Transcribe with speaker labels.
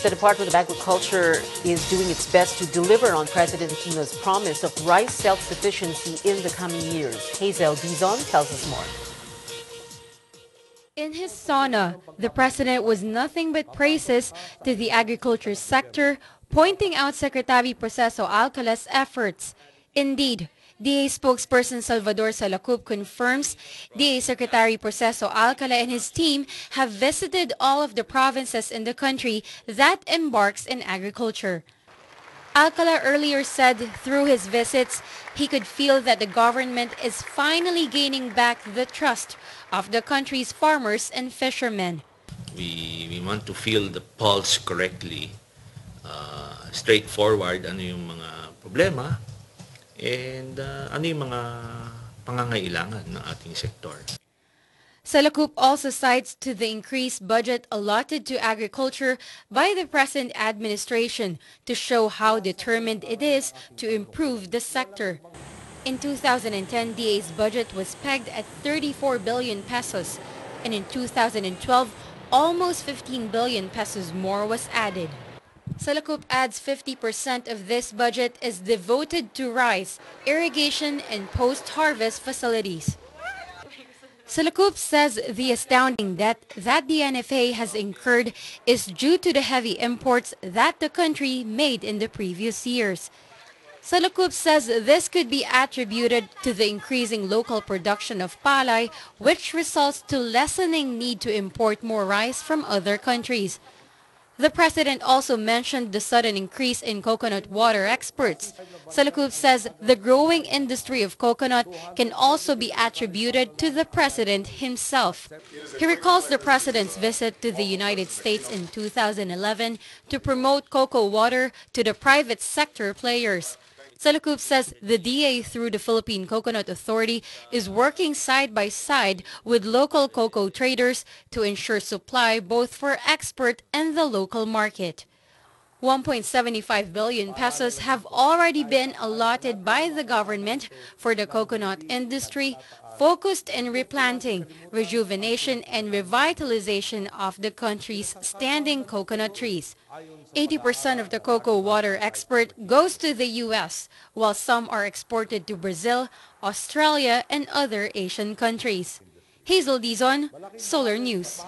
Speaker 1: the Department of Agriculture is doing its best to deliver on President Aquino's promise of rice self-sufficiency in the coming years. Hazel Dizon tells us more.
Speaker 2: In his sauna, the president was nothing but praises to the agriculture sector, pointing out Secretary Proceso Alcala's efforts. Indeed, DA spokesperson Salvador Salacup confirms DA Secretary Proceso Alcala and his team have visited all of the provinces in the country that embarks in agriculture. Alcala earlier said through his visits, he could feel that the government is finally gaining back the trust of the country's farmers and fishermen.
Speaker 3: We want to feel the pulse correctly, straightforward, ano yung mga problema, and ano yung mga pangangailangan ng ating sektor.
Speaker 2: Salacup also cites to the increased budget allotted to agriculture by the present administration to show how determined it is to improve the sector. In 2010, DA's budget was pegged at 34 billion pesos, and in 2012, almost 15 billion pesos more was added. Salacup adds 50% of this budget is devoted to rice, irrigation, and post-harvest facilities. Salacup says the astounding debt that the NFA has incurred is due to the heavy imports that the country made in the previous years. Salacup says this could be attributed to the increasing local production of palay, which results to lessening need to import more rice from other countries. The president also mentioned the sudden increase in coconut water exports. Salacup says the growing industry of coconut can also be attributed to the president himself. He recalls the president's visit to the United States in 2011 to promote cocoa water to the private sector players. Salacup says the DA through the Philippine Coconut Authority is working side by side with local cocoa traders to ensure supply both for export and the local market. 1.75 billion pesos have already been allotted by the government for the coconut industry, focused in replanting, rejuvenation, and revitalization of the country's standing coconut trees. 80% of the cocoa water export goes to the U.S., while some are exported to Brazil, Australia, and other Asian countries. Hazel Dizon, Solar News.